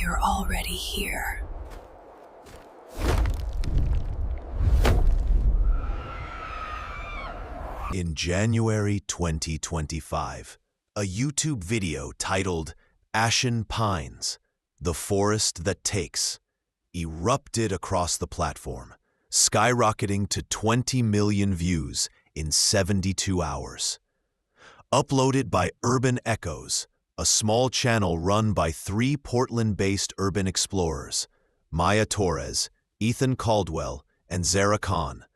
You're already here. In January 2025, a YouTube video titled Ashen Pines, The Forest That Takes, erupted across the platform, skyrocketing to 20 million views in 72 hours. Uploaded by Urban Echoes, a small channel run by 3 Portland-based urban explorers, Maya Torres, Ethan Caldwell, and Zara Khan,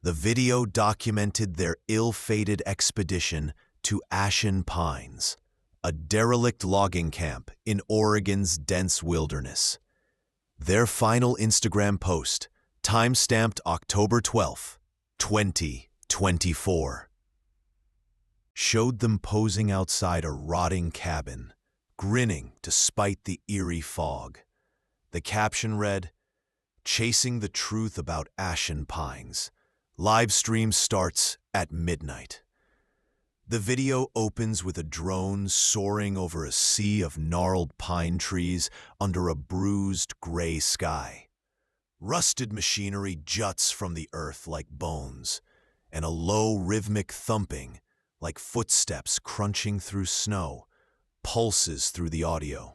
the video documented their ill-fated expedition to Ashen Pines, a derelict logging camp in Oregon's dense wilderness. Their final Instagram post, time-stamped October 12, 2024, showed them posing outside a rotting cabin, grinning despite the eerie fog. The caption read, "Chasing the truth about Ashen Pines. Live stream starts at midnight." The video opens with a drone soaring over a sea of gnarled pine trees under a bruised gray sky. Rusted machinery juts from the earth like bones, and a low rhythmic thumping, like footsteps crunching through snow, pulses through the audio.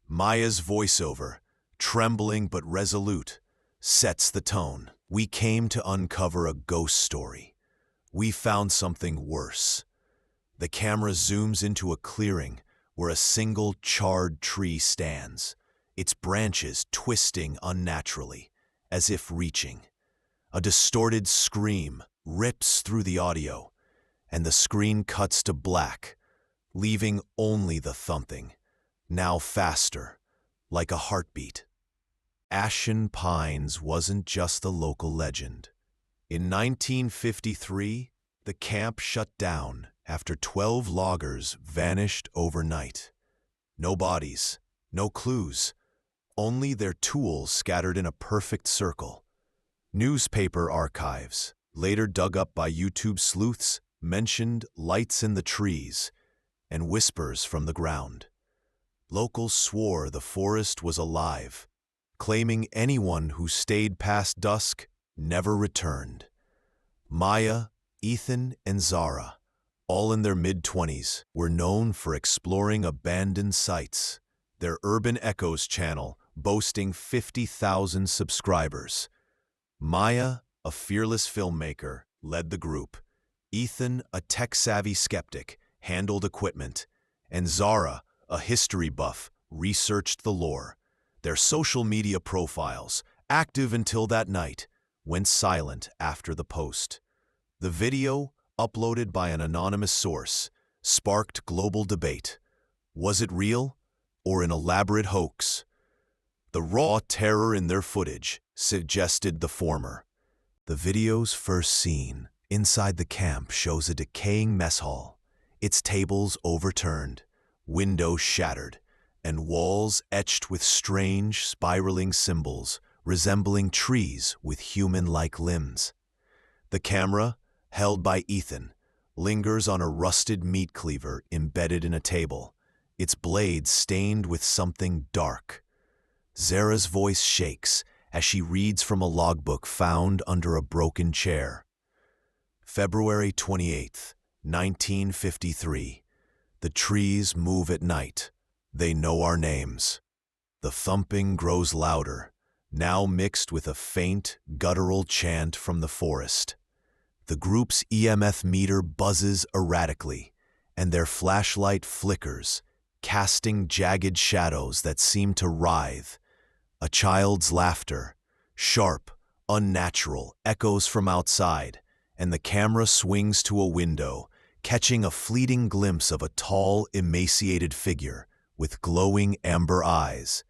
Maya's voiceover, trembling but resolute, sets the tone. "We came to uncover a ghost story. We found something worse." The camera zooms into a clearing where a single charred tree stands, its branches twisting unnaturally, as if reaching. A distorted scream rips through the audio, and the screen cuts to black, leaving only the thumping, now faster, like a heartbeat. Ashen Pines wasn't just a local legend. In 1953, the camp shut down after 12 loggers vanished overnight. No bodies, no clues, only their tools scattered in a perfect circle. Newspaper archives, later dug up by YouTube sleuths, mentioned lights in the trees and whispers from the ground. Locals swore the forest was alive, claiming anyone who stayed past dusk never returned. Maya, Ethan, and Zara, all in their mid-20s, were known for exploring abandoned sites, their Urban Echoes channel boasting 50,000 subscribers. Maya, a fearless filmmaker, led the group. Ethan, a tech-savvy skeptic, handled equipment, and Zara, a history buff, researched the lore. Their social media profiles, active until that night, went silent after the post. The video, uploaded by an anonymous source, sparked global debate. Was it real or an elaborate hoax? The raw terror in their footage suggested the former. The video's first scene inside the camp shows a decaying mess hall, its tables overturned, windows shattered, and walls etched with strange, spiraling symbols resembling trees with human-like limbs. The camera, held by Ethan, lingers on a rusted meat cleaver embedded in a table, its blade stained with something dark. Zara's voice shakes as she reads from a logbook found under a broken chair. February 28, 1953. The trees move at night. They know our names. The thumping grows louder, now mixed with a faint, guttural chant from the forest. The group's EMF meter buzzes erratically, and their flashlight flickers, casting jagged shadows that seem to writhe. A child's laughter, sharp, unnatural, echoes from outside, and the camera swings to a window, catching a fleeting glimpse of a tall, emaciated figure with glowing amber eyes.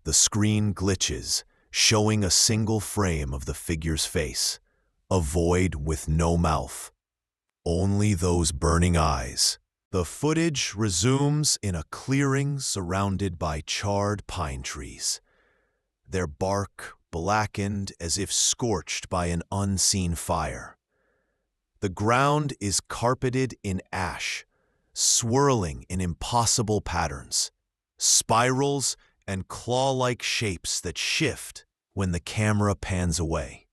The screen glitches, showing a single frame of the figure's face, a void with no mouth. Only those burning eyes. The footage resumes in a clearing surrounded by charred pine trees, their bark blackened as if scorched by an unseen fire. The ground is carpeted in ash, swirling in impossible patterns. Spirals, and claw-like shapes that shift when the camera pans away.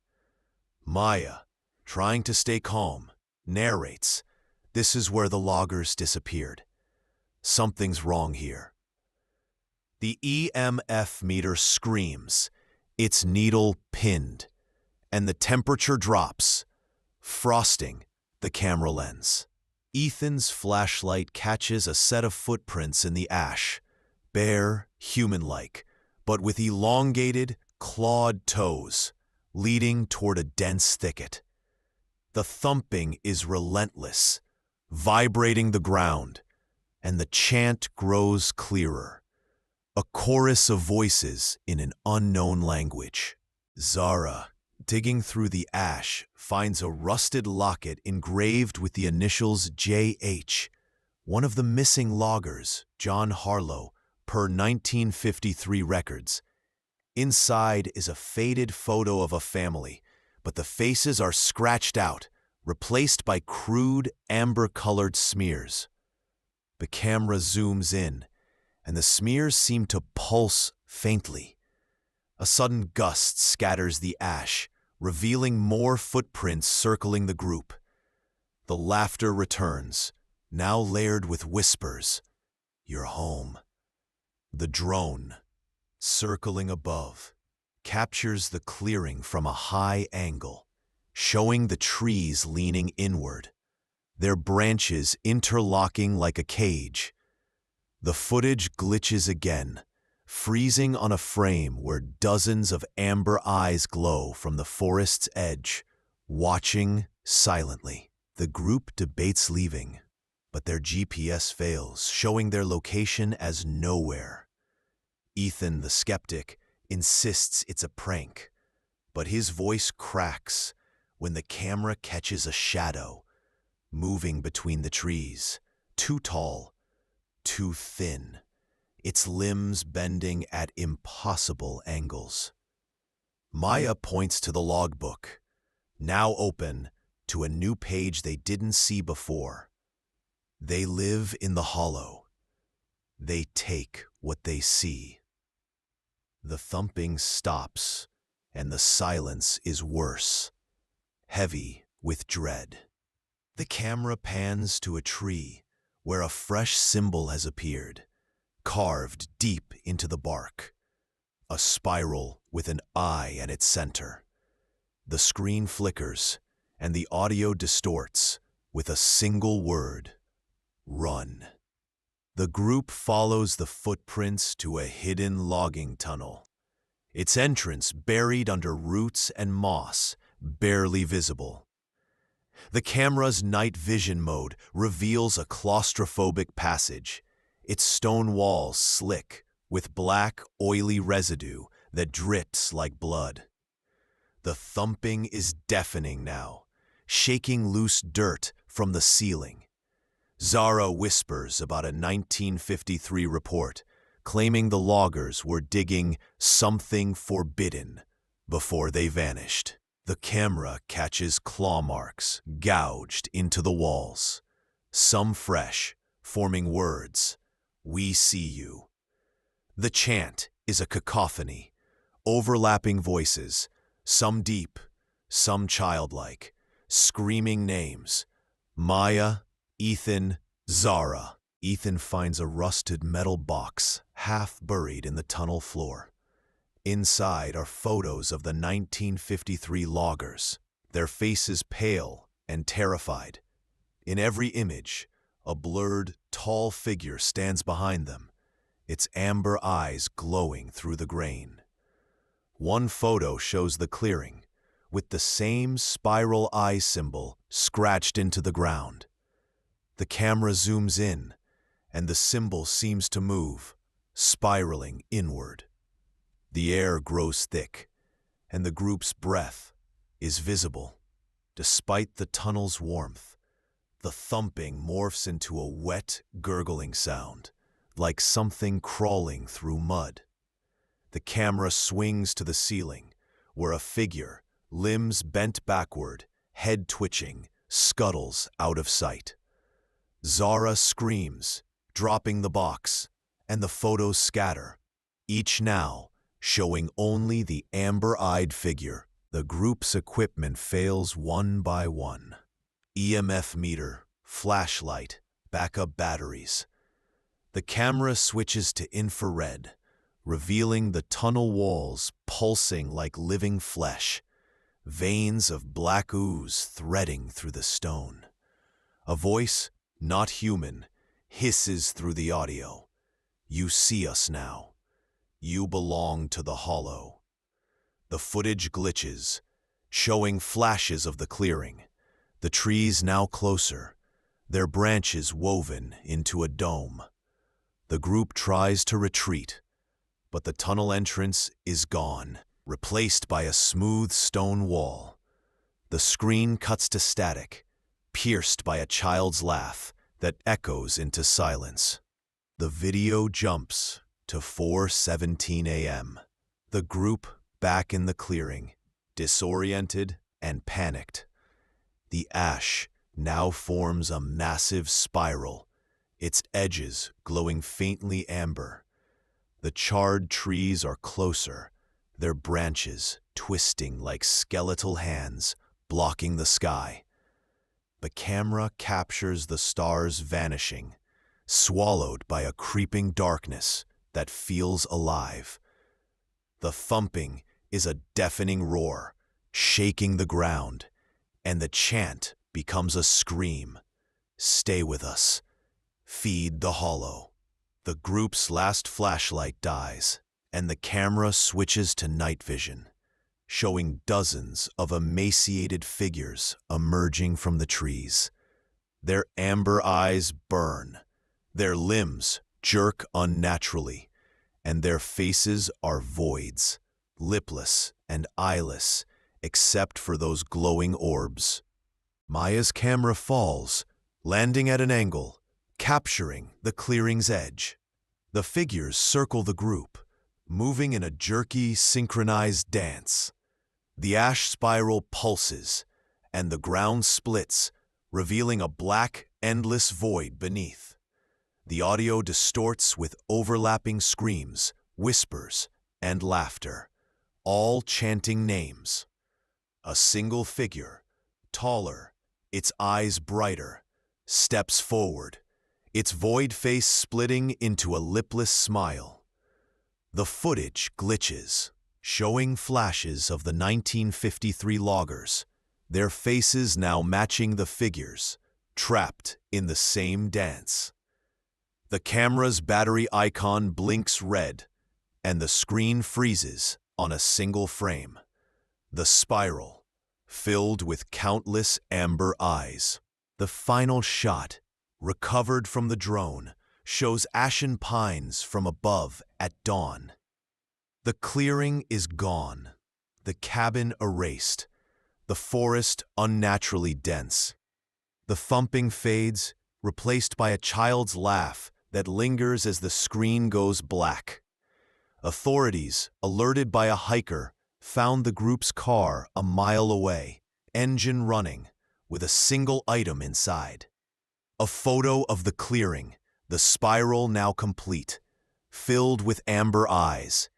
Maya, trying to stay calm, narrates, "This is where the loggers disappeared. Something's wrong here." The EMF meter screams, its needle pinned, and the temperature drops, frosting the camera lens. Ethan's flashlight catches a set of footprints in the ash, bare, human-like, but with elongated, clawed toes, leading toward a dense thicket. The thumping is relentless, vibrating the ground, and the chant grows clearer. A chorus of voices in an unknown language. Zara, digging through the ash, finds a rusted locket engraved with the initials JH, one of the missing loggers, John Harlow, per 1953 records. Inside is a faded photo of a family, but the faces are scratched out, replaced by crude, amber-colored smears. The camera zooms in, and the smears seem to pulse faintly. A sudden gust scatters the ash, revealing more footprints circling the group. The laughter returns, now layered with whispers. "You're home." The drone, circling above, captures the clearing from a high angle, showing the trees leaning inward, their branches interlocking like a cage. The footage glitches again, freezing on a frame where dozens of amber eyes glow from the forest's edge, watching silently. The group debates leaving, but their GPS fails, showing their location as nowhere. Ethan, the skeptic, insists it's a prank, but his voice cracks when the camera catches a shadow moving between the trees, too tall, too thin, its limbs bending at impossible angles. Maya points to the logbook, now open to a new page they didn't see before. They live in the hollow. They take what they see. The thumping stops, and the silence is worse, heavy with dread. The camera pans to a tree where a fresh symbol has appeared, carved deep into the bark. A spiral with an eye at its center. The screen flickers, and the audio distorts with a single word: run. The group follows the footprints to a hidden logging tunnel, its entrance buried under roots and moss, barely visible. The camera's night vision mode reveals a claustrophobic passage, its stone walls slick with black, oily residue that drips like blood. The thumping is deafening now, shaking loose dirt from the ceiling. Zara whispers about a 1953 report claiming the loggers were digging something forbidden before they vanished. The camera catches claw marks gouged into the walls, some fresh, forming words, "We see you." The chant is a cacophony, overlapping voices, some deep, some childlike, screaming names: Maya, Ethan, Zara. Ethan finds a rusted metal box half buried in the tunnel floor. Inside are photos of the 1953 loggers, their faces pale and terrified. In every image, a blurred, tall figure stands behind them, its amber eyes glowing through the grain. One photo shows the clearing, with the same spiral eye symbol scratched into the ground. The camera zooms in, and the symbol seems to move, spiraling inward. The air grows thick, and the group's breath is visible. Despite the tunnel's warmth, the thumping morphs into a wet, gurgling sound, like something crawling through mud. The camera swings to the ceiling, where a figure, limbs bent backward, head twitching, scuttles out of sight. Zara screams, dropping the box, and the photos scatter, each now showing only the amber-eyed figure. The group's equipment fails one by one. EMF meter, flashlight, backup batteries. The camera switches to infrared, revealing the tunnel walls pulsing like living flesh, veins of black ooze threading through the stone. A voice, not human, hisses through the audio. You see us now. You belong to the hollow. The footage glitches, showing flashes of the clearing. The trees now closer, their branches woven into a dome. The group tries to retreat, but the tunnel entrance is gone, replaced by a smooth stone wall. The screen cuts to static, pierced by a child's laugh that echoes into silence. The video jumps to 4:17 a.m. The group back in the clearing, disoriented and panicked. The ash now forms a massive spiral, its edges glowing faintly amber. The charred trees are closer, their branches twisting like skeletal hands, blocking the sky. The camera captures the stars vanishing, swallowed by a creeping darkness that feels alive. The thumping is a deafening roar, shaking the ground, and the chant becomes a scream. Stay with us. Feed the hollow. The group's last flashlight dies, and the camera switches to night vision, showing dozens of emaciated figures emerging from the trees. Their amber eyes burn, their limbs jerk unnaturally, and their faces are voids, lipless and eyeless, except for those glowing orbs. Maya's camera falls, landing at an angle, capturing the clearing's edge. The figures circle the group, moving in a jerky, synchronized dance. The ash spiral pulses, and the ground splits, revealing a black, endless void beneath. The audio distorts with overlapping screams, whispers, and laughter, all chanting names. A single figure, taller, its eyes brighter, steps forward, its void face splitting into a lipless smile. The footage glitches, showing flashes of the 1953 loggers, their faces now matching the figures, trapped in the same dance. The camera's battery icon blinks red, and the screen freezes on a single frame. The spiral, filled with countless amber eyes. The final shot, recovered from the drone, shows ashen pines from above at dawn. The clearing is gone, the cabin erased, the forest unnaturally dense. The thumping fades, replaced by a child's laugh that lingers as the screen goes black. Authorities, alerted by a hiker, found the group's car a mile away, engine running, with a single item inside. A photo of the clearing, the spiral now complete, filled with amber eyes.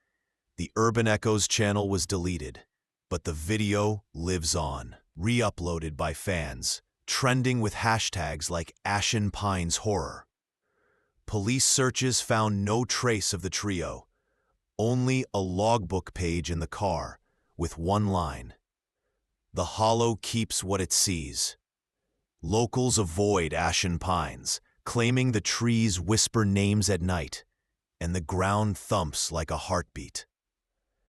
The Urban Echoes channel was deleted, but the video lives on, re-uploaded by fans, trending with hashtags like Ashen Pines Horror. Police searches found no trace of the trio, only a logbook page in the car with one line. The hollow keeps what it sees. Locals avoid Ashen Pines, claiming the trees whisper names at night, and the ground thumps like a heartbeat.